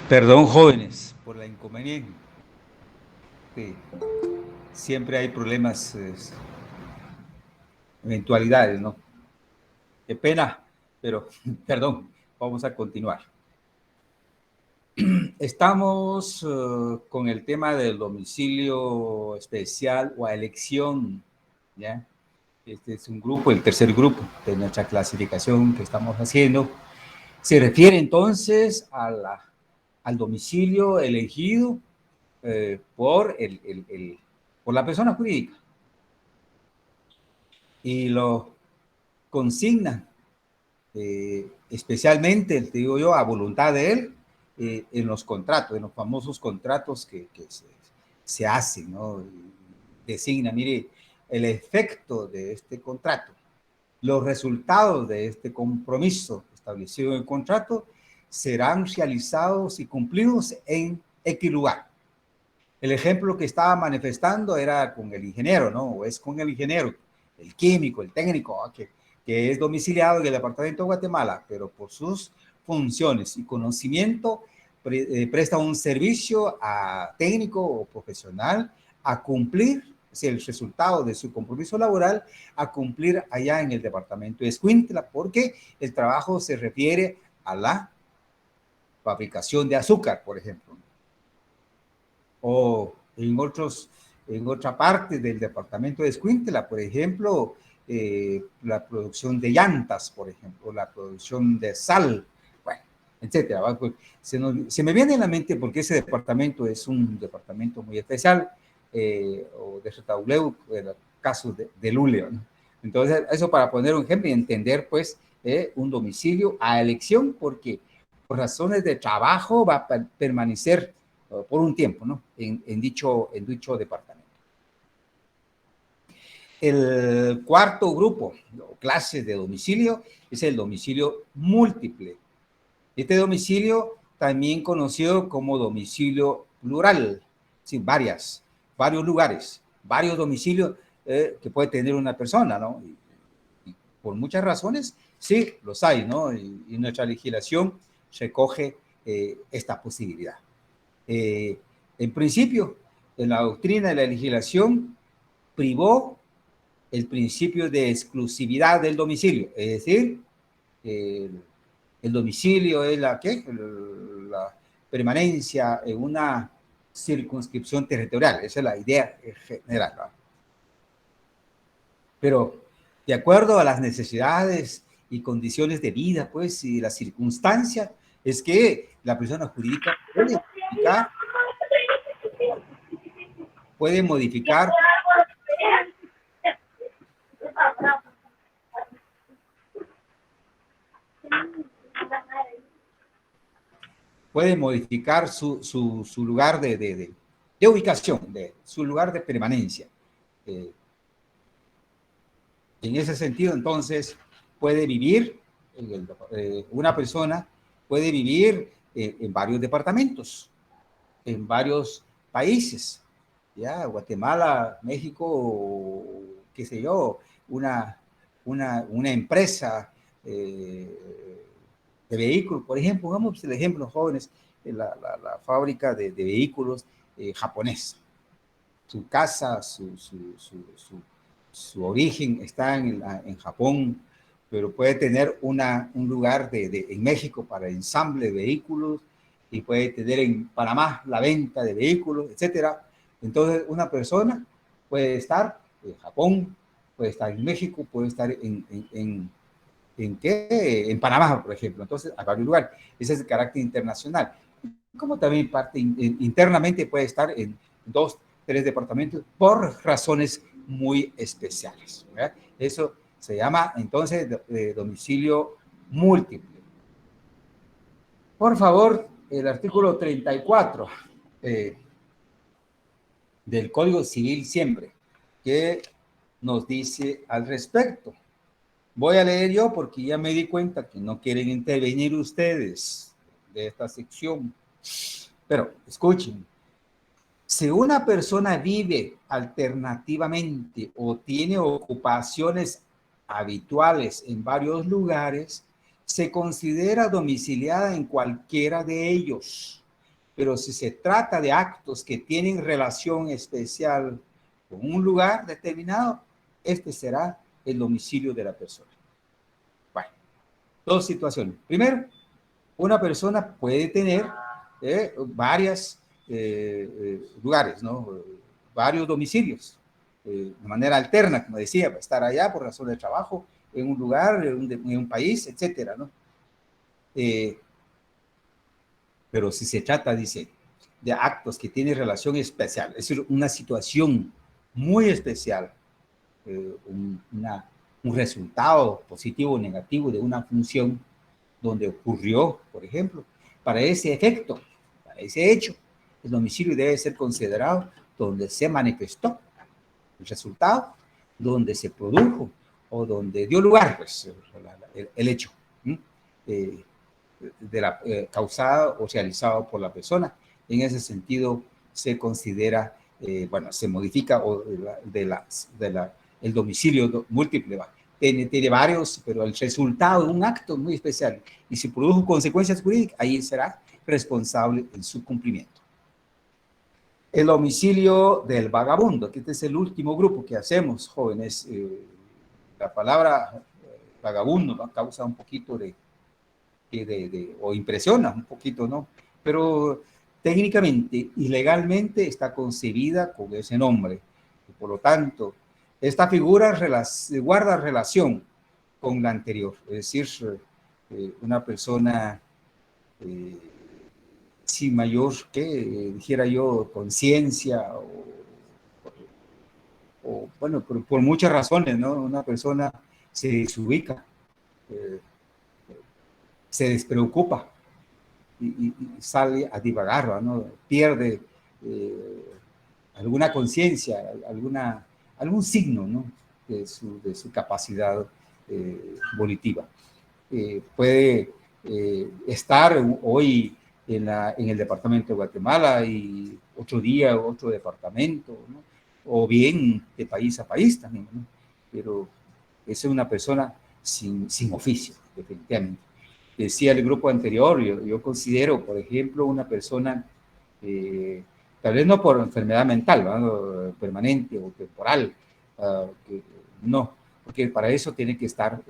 Perdón, jóvenes, por la inconveniente. Sí, siempre hay problemas, eventualidades, ¿no? Qué pena, pero perdón, vamos a continuar. Estamos con el tema del domicilio especial o a elección, ¿ya? Este es un grupo, el tercer grupo de nuestra clasificación que estamos haciendo. Se refiere entonces al domicilio elegido por la persona jurídica y lo consigna especialmente, te digo yo, a voluntad de él, en los contratos, en los famosos contratos que se hacen, ¿no? Designa, mire, el efecto de este contrato, los resultados de este compromiso establecido en el contrato serán realizados y cumplidos en X lugar. El ejemplo que estaba manifestando era con el ingeniero, ¿no? O es con el ingeniero, el químico, el técnico, que es domiciliado en el departamento de Guatemala, pero por sus funciones y conocimiento presta un servicio a técnico o profesional a cumplir, es el resultado de su compromiso laboral, a cumplir allá en el departamento de Escuintla, porque el trabajo se refiere a la fabricación de azúcar, por ejemplo, o en otra parte del departamento de Escuintla, por ejemplo, la producción de llantas, por ejemplo, la producción de sal, bueno, etcétera. Pues, se me viene en la mente porque ese departamento es un departamento muy especial, o de Retauleu, en el caso de Luleo, ¿no? Entonces, eso para poner un ejemplo y entender, pues, un domicilio a elección, porque por razones de trabajo va a permanecer por un tiempo, ¿no? En dicho departamento. El cuarto grupo o clase de domicilio es el domicilio múltiple. Este domicilio también conocido como domicilio plural, sí, varios lugares, varios domicilios que puede tener una persona, ¿no? Y por muchas razones, sí, los hay, ¿no? Y nuestra legislación recoge esta posibilidad. En principio, en la doctrina de la legislación privó el principio de exclusividad del domicilio, es decir, el domicilio es la permanencia en una circunscripción territorial, esa es la idea general, ¿no? Pero de acuerdo a las necesidades y condiciones de vida, pues, y las circunstancias, es que la persona jurídica puede modificar su lugar de ubicación, su lugar de permanencia. En ese sentido, entonces, puede vivir, una persona puede vivir en varios departamentos, en varios países, ya, Guatemala, México, qué sé yo, una empresa de vehículos, por ejemplo, pongamos el ejemplo, jóvenes, la fábrica de vehículos japonesa. Su casa, su origen está en Japón, pero puede tener un lugar en México para ensamble de vehículos y puede tener en Panamá la venta de vehículos, etcétera. Entonces, una persona puede estar en Japón, puede estar en México, puede estar en Panamá, por ejemplo. Entonces, a varios lugares. Ese es el carácter internacional. Como también parte internamente puede estar en 2, 3 departamentos por razones muy especiales, ¿verdad? Eso se llama entonces domicilio múltiple. Por favor, el artículo 34 del Código Civil siempre, que nos dice al respecto. Voy a leer yo porque ya me di cuenta que no quieren intervenir ustedes de esta sección. Pero escuchen, si una persona vive alternativamente o tiene ocupaciones habituales en varios lugares, se considera domiciliada en cualquiera de ellos, Pero si se trata de actos que tienen relación especial con un lugar determinado, este será el domicilio de la persona. Bueno, dos situaciones. Primero, una persona puede tener varios lugares, ¿no? Varios domicilios, de manera alterna, como decía, para estar allá por razón de trabajo, en un lugar, en un país, etcétera, ¿no? Pero si se trata, dice, de actos que tienen relación especial, es decir, una situación muy especial, un resultado positivo o negativo de una función donde ocurrió, por ejemplo, para ese efecto, para ese hecho, el domicilio debe ser considerado donde se manifestó el resultado, donde se produjo o donde dio lugar, pues, el hecho causado o realizado por la persona. En ese sentido, se considera, bueno, se modifica el domicilio múltiple. Tiene varios, pero el resultado de un acto muy especial y si produjo consecuencias jurídicas, ahí será responsable en su cumplimiento. El domicilio del vagabundo, que este es el último grupo que hacemos, jóvenes. La palabra vagabundo, ¿no?, causa un poquito o impresiona un poquito, ¿no? Pero técnicamente y legalmente está concebida con ese nombre. Y por lo tanto, esta figura guarda relación con la anterior. Es decir, una persona sin mayor, dijera yo, conciencia bueno, por muchas razones, ¿no? Una persona se desubica, se despreocupa y sale a divagar, ¿no? Pierde alguna conciencia, algún signo, ¿no?, de su capacidad volitiva. Puede estar hoy en el departamento de Guatemala y otro día otro departamento, ¿no?, o bien de país a país también, ¿no? Pero es una persona sin oficio, definitivamente. Decía el grupo anterior, yo considero, por ejemplo, una persona, tal vez no por enfermedad mental, ¿no?, permanente o temporal, no, porque para eso tiene que estar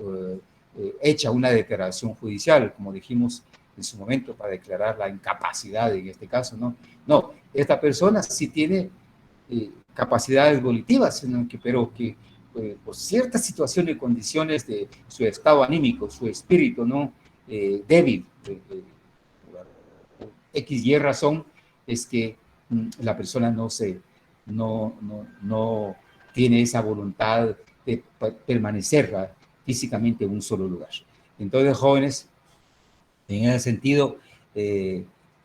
hecha una declaración judicial, como dijimos en su momento, para declarar la incapacidad en este caso, ¿no? No, esta persona sí tiene capacidades volitivas, pero que por ciertas situaciones y condiciones de su estado anímico, su espíritu, ¿no?, débil, X y razón, es que la persona no tiene esa voluntad de permanecer físicamente en un solo lugar. Entonces, jóvenes, en ese sentido,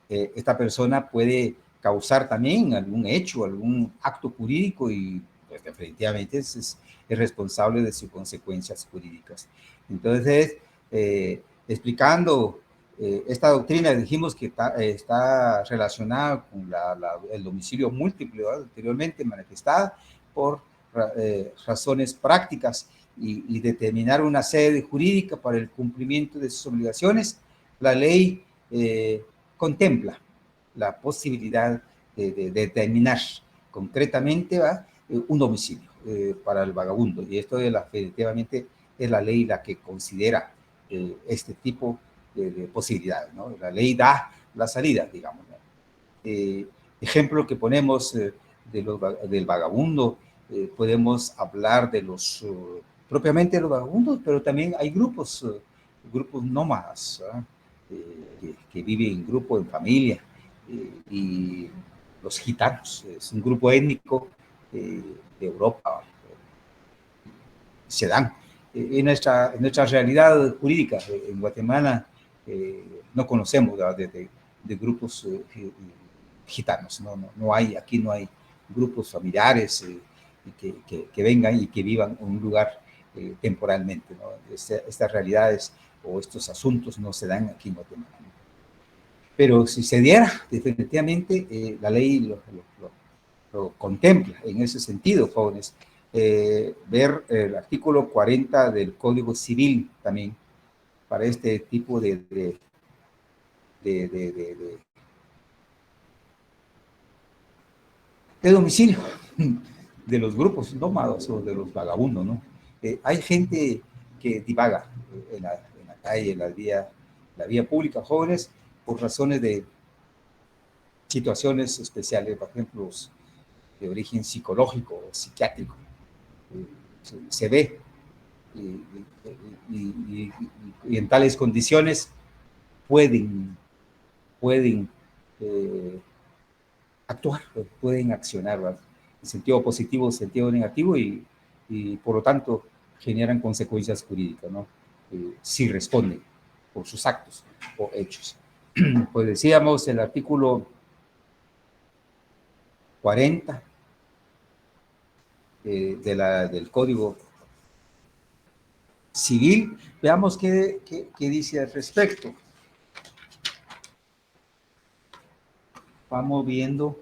esta persona puede causar también algún hecho, algún acto jurídico y pues, definitivamente es responsable de sus consecuencias jurídicas. Entonces, explicando esta doctrina, dijimos que está relacionada con el domicilio múltiple, ¿verdad?, anteriormente manifestada por razones prácticas y determinar una sede jurídica para el cumplimiento de sus obligaciones. La ley contempla la posibilidad de determinar concretamente un domicilio para el vagabundo, y esto definitivamente es la ley la que considera este tipo de posibilidades, ¿no? La ley da la salida, digamos, ¿no? Ejemplo que ponemos del vagabundo, podemos hablar de propiamente de los vagabundos, pero también hay grupos nómadas, que viven en grupo, en familia, y los gitanos, es un grupo étnico de Europa, se dan. En nuestra realidad jurídica en Guatemala no conocemos de grupos gitanos, aquí no hay grupos familiares que vengan y que vivan en un lugar temporalmente, ¿no? Estas realidades o estos asuntos no se dan aquí en Guatemala. Pero si se diera, definitivamente la ley lo contempla en ese sentido, jóvenes. Ver el artículo 40 del Código Civil también para este tipo de de domicilio de los grupos nómadas o de los vagabundos, ¿no? Hay gente que divaga en la calle, en la vía pública, jóvenes, por razones de situaciones especiales, por ejemplo, de origen psicológico o psiquiátrico. Se ve y en tales condiciones pueden actuar, pueden accionar, ¿verdad? En sentido positivo, en sentido negativo y por lo tanto generan consecuencias jurídicas, ¿no? Si responden por sus actos o hechos. Pues decíamos el artículo 40 del Código Civil. Veamos qué dice al respecto. Vamos viendo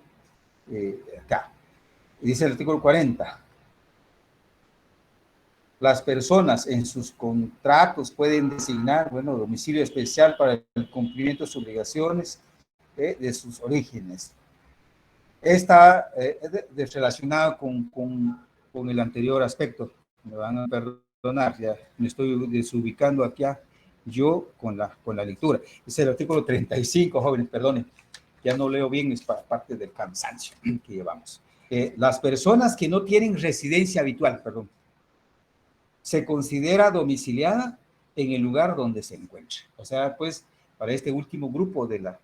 acá. Dice el artículo 40. Las personas en sus contratos pueden designar, bueno, domicilio especial para el cumplimiento de sus obligaciones de sus orígenes. Está relacionado con el anterior aspecto. Me van a perdonar, ya me estoy desubicando aquí yo con la lectura. Es el artículo 35, jóvenes, perdonen. Ya no leo bien, es parte del cansancio que llevamos. Las personas que no tienen residencia habitual, perdón, se considera domiciliada en el lugar donde se encuentra. O sea, pues, para este último grupo de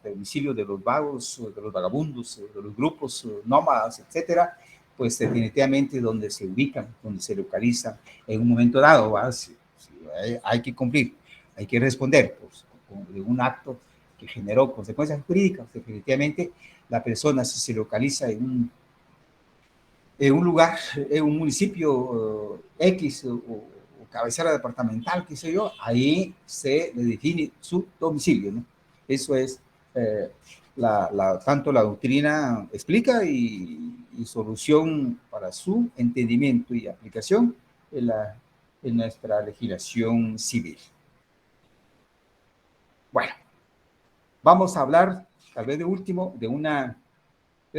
domicilio de los vagos, de los vagabundos, de los grupos nómadas, etcétera, pues definitivamente donde se ubican, donde se localizan en un momento dado, ¿va? Hay que cumplir, hay que responder pues, con un acto que generó consecuencias jurídicas. Definitivamente la persona, si se localiza en un lugar, en un municipio X o cabecera departamental, qué sé yo, ahí se le define su domicilio, ¿no? Eso es tanto la doctrina explica y solución para su entendimiento y aplicación en nuestra legislación civil. Bueno, vamos a hablar, tal vez de último, de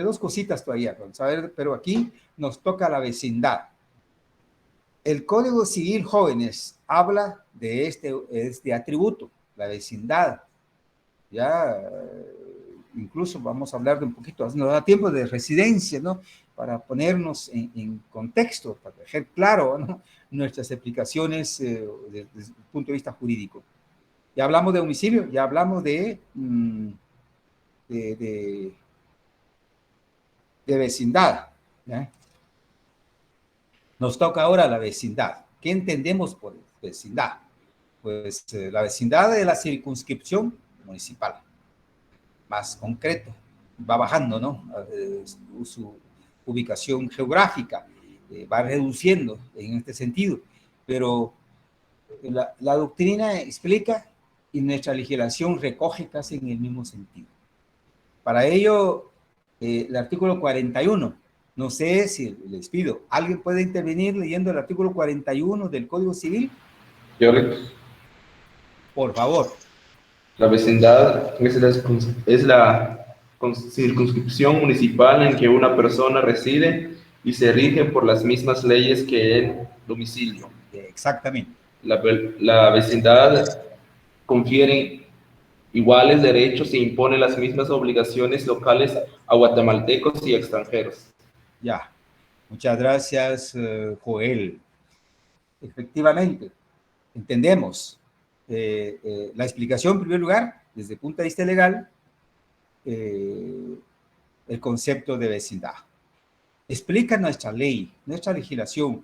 dos cositas todavía, vamos a ver, pero aquí nos toca la vecindad. El Código Civil, jóvenes, habla de este atributo, la vecindad. Ya, incluso vamos a hablar de un poquito, nos da tiempo de residencia, ¿no? Para ponernos en contexto, para dejar claro, ¿no? Nuestras explicaciones desde el punto de vista jurídico. Ya hablamos de domicilio, ya hablamos de vecindad, ¿ya? Nos toca ahora la vecindad. ¿Qué entendemos por vecindad? Pues la vecindad de la circunscripción municipal, más concreto, va bajando, ¿no? Su ubicación geográfica va reduciendo en este sentido, pero la doctrina explica y nuestra legislación recoge casi en el mismo sentido. Para ello, el artículo 41, no sé si les pido, ¿alguien puede intervenir leyendo el artículo 41 del Código Civil?
Yo,
por favor.
La vecindad es la circunscripción municipal en que una persona reside y se rige por las mismas leyes que el domicilio.
Exactamente.
La vecindad confiere iguales derechos e impone las mismas obligaciones locales a guatemaltecos y extranjeros.
Ya, muchas gracias, Joel. Efectivamente, entendemos la explicación, en primer lugar, desde el punto de vista legal, el concepto de vecindad. Explica nuestra ley, nuestra legislación,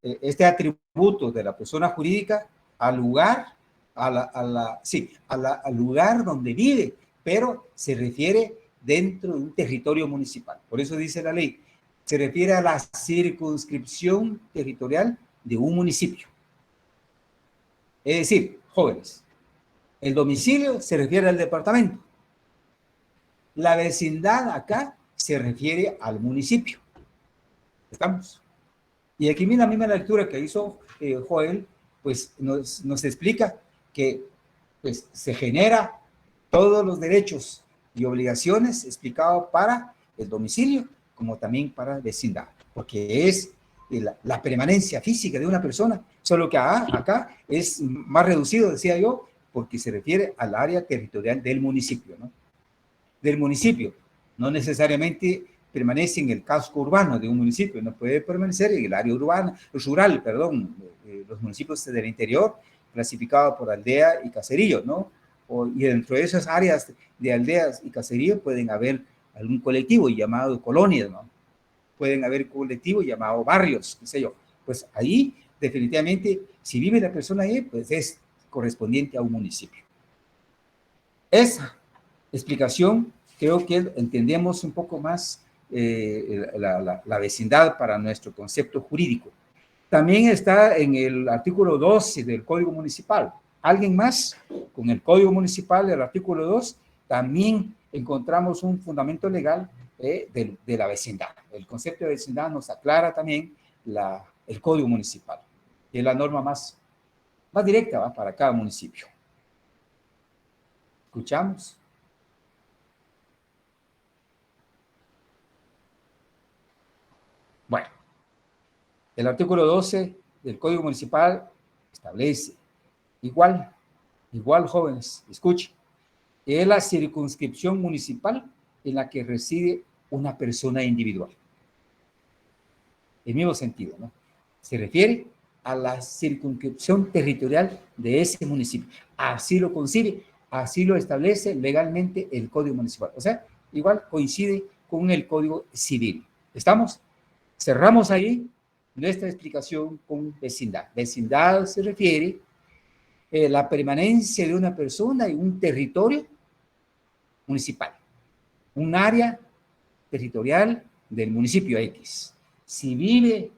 este atributo de la persona jurídica al lugar, al lugar donde vive, pero se refiere dentro de un territorio municipal. Por eso dice la ley, se refiere a la circunscripción territorial de un municipio. Es decir, jóvenes, el domicilio se refiere al departamento. La vecindad acá se refiere al municipio. ¿Estamos? Y aquí mira la misma lectura que hizo Joel, pues nos explica que pues, se genera todos los derechos y obligaciones explicado para el domicilio como también para vecindad, porque es la permanencia física de una persona, solo que acá es más reducido, decía yo, porque se refiere al área territorial del municipio, ¿no? Del municipio, no necesariamente permanece en el casco urbano de un municipio, no puede permanecer en el área urbana, rural, perdón, los municipios del interior, clasificados por aldea y caserío, ¿no? Y dentro de esas áreas de aldeas y caseríos pueden haber algún colectivo llamado colonias, ¿no? Pueden haber colectivos llamados barrios, qué sé yo. Pues ahí, definitivamente, si vive la persona ahí, pues es correspondiente a un municipio. Esa explicación, creo que entendemos un poco más la vecindad para nuestro concepto jurídico. También está en el artículo 12 del Código Municipal. ¿Alguien más? Con el Código Municipal del artículo 2 también encontramos un fundamento legal de la vecindad. El concepto de vecindad nos aclara también el Código Municipal, que es la norma más directa, ¿va?, para cada municipio. ¿Escuchamos? Bueno, el artículo 12 del Código Municipal establece igual jóvenes, escuchen, es la circunscripción municipal en la que reside una persona individual. El mismo sentido, ¿no? Se refiere a la circunscripción territorial de ese municipio. Así lo concibe, así lo establece legalmente el Código Municipal. O sea, igual coincide con el Código Civil. ¿Estamos? Cerramos ahí nuestra explicación con vecindad. Vecindad se refiere a la permanencia de una persona en un territorio municipal, un área territorial del municipio X. Si vive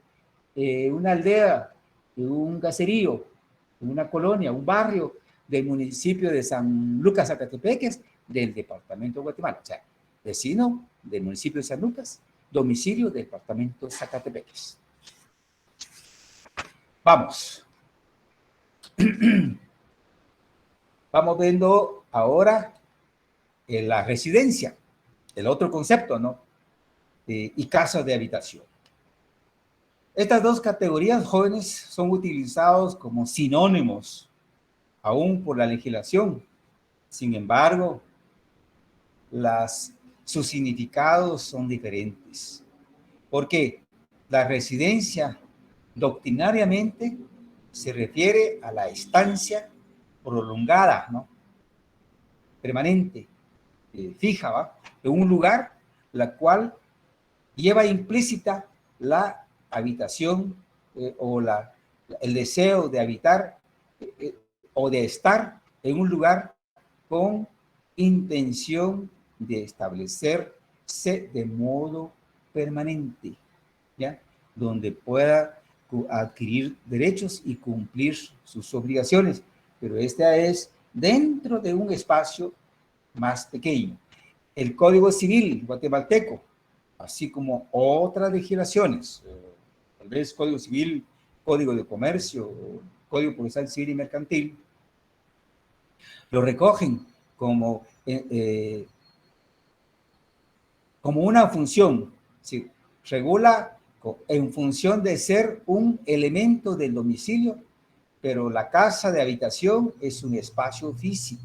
una aldea, un caserío, una colonia, un barrio del municipio de San Lucas, Zacatepeques, del departamento de Guatemala, o sea, vecino del municipio de San Lucas, domicilio del departamento de Zacatepeques. Vamos. Vamos viendo ahora la residencia, el otro concepto, ¿no? Y casas de habitación. Estas dos categorías, jóvenes, son utilizados como sinónimos, aún por la legislación. Sin embargo, sus significados son diferentes. Porque la residencia, doctrinariamente, se refiere a la estancia prolongada, ¿no?, permanente, fija, ¿va?, en un lugar, la cual lleva implícita la habitación o el deseo de habitar o de estar en un lugar con intención de establecerse de modo permanente, ¿ya?, donde pueda adquirir derechos y cumplir sus obligaciones, pero esta es dentro de un espacio más pequeño. El Código Civil guatemalteco, así como otras legislaciones, tal vez Código Civil, Código de Comercio, Código Procesal Civil y Mercantil, lo recogen como una función, ¿sí? Regula en función de ser un elemento del domicilio, pero la casa de habitación es un espacio físico.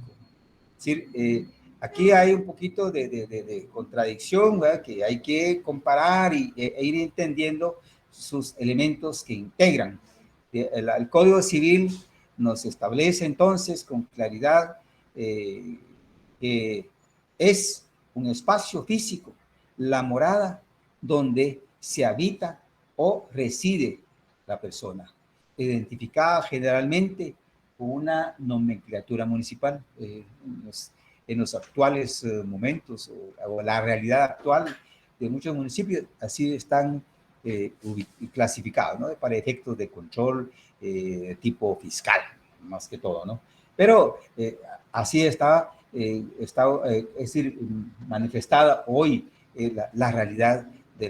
Es decir, aquí hay un poquito de contradicción, ¿verdad?, que hay que comparar e ir entendiendo sus elementos que integran. El Código Civil nos establece entonces con claridad que es un espacio físico, la morada donde se habita o reside la persona, identificada generalmente con una nomenclatura municipal. En los actuales momentos o la realidad actual de muchos municipios, así están clasificados, ¿no?, para efectos de control tipo fiscal, más que todo, ¿no? Pero así está, es decir, manifestada hoy la realidad de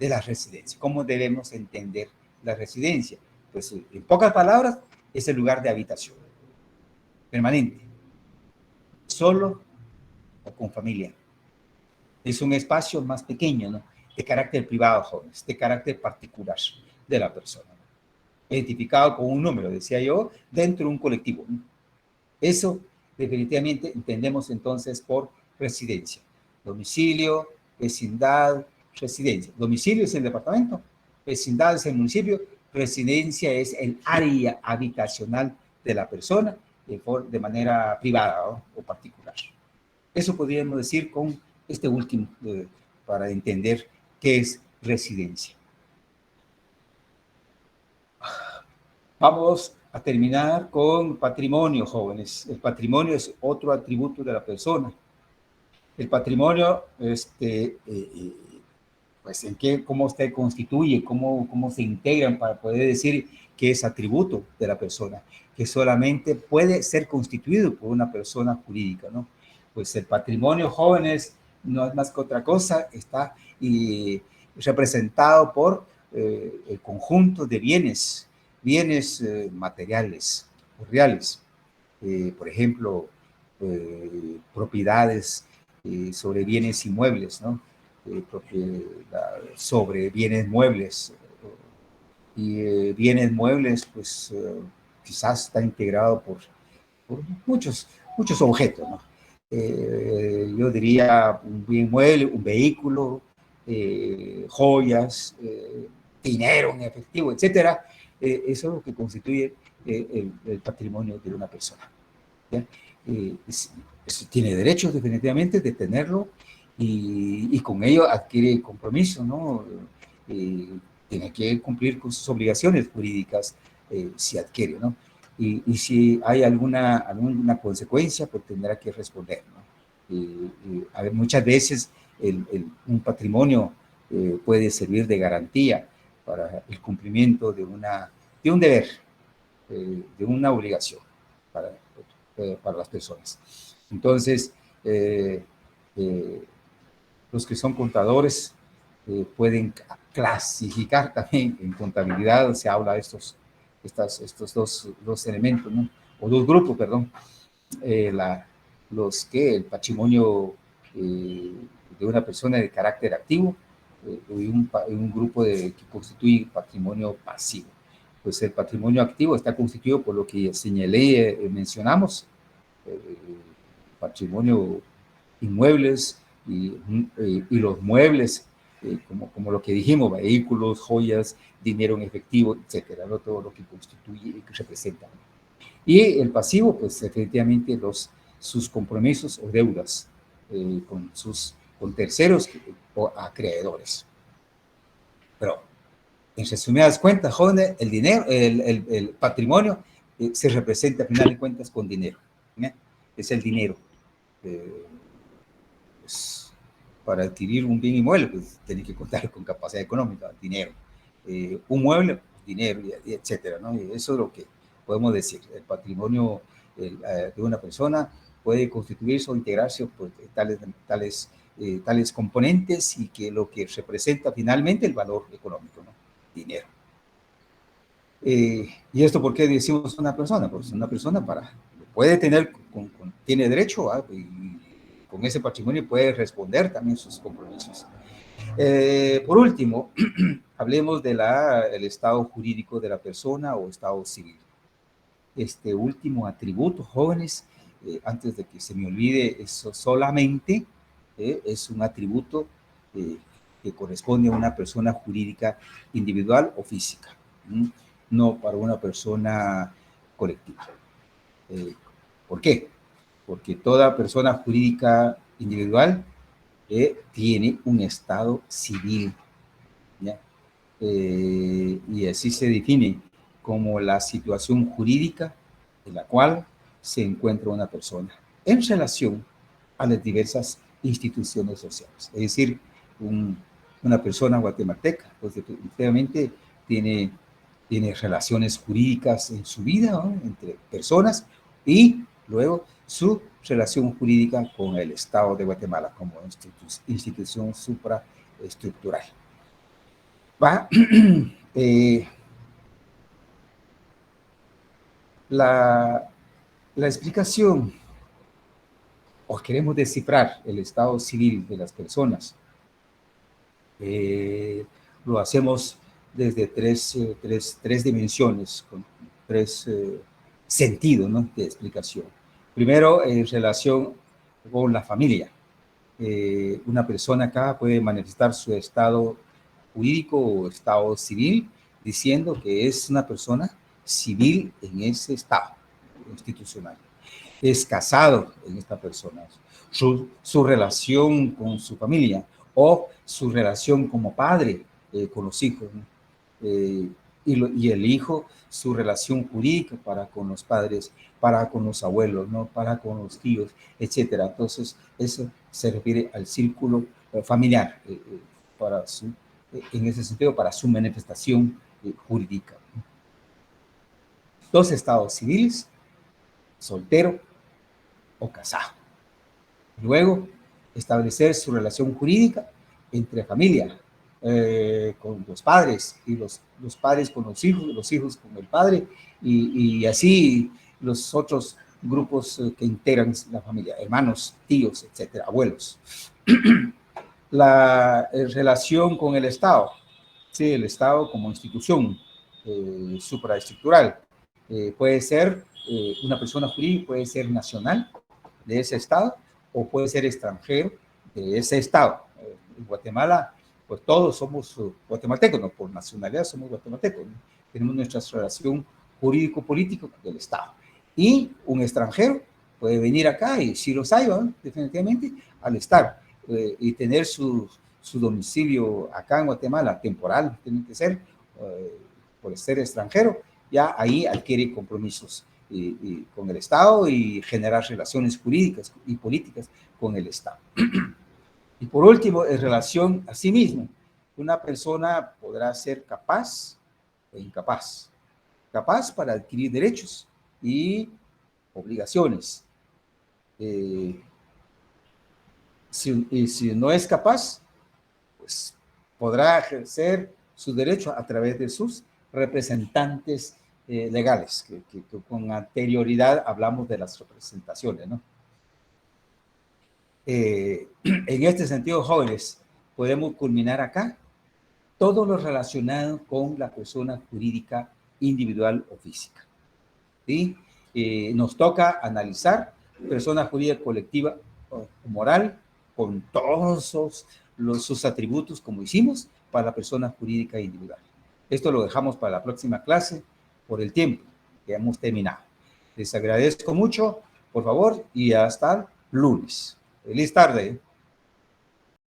la residencia. ¿Cómo debemos entender la residencia? Pues en pocas palabras, es el lugar de habitación permanente, solo o con familia. Es un espacio más pequeño, ¿no? De carácter privado, jóvenes, de carácter particular de la persona, ¿no? Identificado con un número, decía yo, dentro de un colectivo, ¿no? Eso definitivamente entendemos entonces por residencia. Domicilio, vecindad, residencia. Domicilio es el departamento, vecindad es el municipio, residencia es el área habitacional de la persona de manera privada, ¿no? O particular. Eso podríamos decir con este último, para entender qué es residencia. Vamos a terminar con patrimonio, jóvenes. El patrimonio es otro atributo de la persona. El patrimonio, pues, cómo se constituye, cómo se integran para poder decir que es atributo de la persona, que solamente puede ser constituido por una persona jurídica, ¿no? Pues el patrimonio, jóvenes, no es más que otra cosa, está representado por el conjunto de bienes materiales o reales. Por ejemplo, propiedades sobre bienes inmuebles, ¿no? Sobre bienes muebles. Y bienes muebles, pues quizás está integrado por muchos objetos, ¿no? Yo diría un bien mueble, un vehículo, joyas, dinero en efectivo, etcétera. Eso es lo que constituye el patrimonio de una persona, ¿ya? Tiene derechos definitivamente de tenerlo y con ello adquiere compromiso, ¿no? Tiene que cumplir con sus obligaciones jurídicas si adquiere, ¿no? Y si hay alguna consecuencia, pues tendrá que responder, ¿no? A ver, muchas veces un patrimonio puede servir de garantía para el cumplimiento de un deber, de una obligación para las personas. Entonces, los que son contadores pueden clasificar también en contabilidad, se habla de estos dos elementos, ¿no? O dos grupos, perdón. El patrimonio de una persona de carácter activo y un grupo que constituye patrimonio pasivo. Pues el patrimonio activo está constituido por lo que señalé, mencionamos, patrimonio inmuebles y los muebles, como lo que dijimos, vehículos, joyas, dinero en efectivo, etcétera, ¿no? Todo lo que constituye y que representa. Y el pasivo, pues efectivamente sus compromisos o deudas con terceros o acreedores. Pero en resumidas cuentas, jóvenes, el dinero, el patrimonio se representa a final de cuentas con dinero, ¿eh? Es el dinero. Pues, para adquirir un bien inmueble, pues tiene que contar con capacidad económica, dinero. Un mueble, dinero, y etcétera, ¿no? Y eso es lo que podemos decir. El patrimonio de una persona puede constituirse o integrarse por tales componentes y que lo que representa finalmente el valor económico, ¿no? Dinero. ¿Y esto por qué decimos una persona? Pues una persona puede tener, tiene derecho y con ese patrimonio puede responder también sus compromisos. Por último, hablemos del estado jurídico de la persona o estado civil. Este último atributo, jóvenes, antes de que se me olvide, eso solamente es un atributo que corresponde a una persona jurídica individual o física, no para una persona colectiva. ¿Por qué? Porque toda persona jurídica individual tiene un estado civil, ¿ya? Y así se define como la situación jurídica en la cual se encuentra una persona en relación a las diversas instituciones sociales. Es decir, una persona guatemalteca, pues definitivamente tiene relaciones jurídicas en su vida, ¿no? Entre personas y luego su relación jurídica con el Estado de Guatemala como institución supraestructural. La explicación o queremos descifrar el estado civil de las personas, lo hacemos desde tres dimensiones, con tres sentidos, ¿no?, de explicación. Primero, en relación con la familia. Una persona acá puede manifestar su estado jurídico o estado civil diciendo que es una persona civil en ese estado institucional. Es casado en esta persona. Su relación con su familia o su relación como padre con los hijos, ¿no? Y el hijo, su relación jurídica para con los padres, para con los abuelos, ¿no?, para con los tíos, etcétera. Entonces, eso se refiere al círculo familiar, en ese sentido, para su manifestación jurídica. Dos estados civiles: soltero o casado. Luego, establecer su relación jurídica entre familia, con los padres, y los padres con los hijos con el padre, y así los otros grupos que integran la familia, hermanos, tíos, etcétera, abuelos. La relación con el Estado, sí, el Estado como institución supraestructural, puede ser una persona jurídica, puede ser nacional de ese Estado, o puede ser extranjero de ese Estado. En Guatemala, pues todos somos guatemaltecos, ¿no?, por nacionalidad somos guatemaltecos, ¿no? Tenemos nuestra relación jurídico-política con el Estado. Y un extranjero puede venir acá, y si los hay, ¿no?, definitivamente, al estar y tener su domicilio acá en Guatemala, temporal, tiene que ser, por ser extranjero, ya ahí adquiere compromisos y con el Estado y generar relaciones jurídicas y políticas con el Estado. Y por último, en relación a sí mismo, una persona podrá ser capaz o incapaz. Capaz para adquirir derechos y obligaciones. Si no es capaz, pues podrá ejercer su derecho a través de sus representantes legales, que con anterioridad hablamos de las representaciones, ¿no? En este sentido, jóvenes, podemos culminar acá todo lo relacionado con la persona jurídica individual o física, ¿sí? Nos toca analizar persona jurídica colectiva o moral con todos sus atributos, como hicimos para la persona jurídica individual. Esto lo dejamos para la próxima clase por el tiempo que hemos terminado. Les agradezco mucho, por favor, y hasta el lunes. Feliz tarde.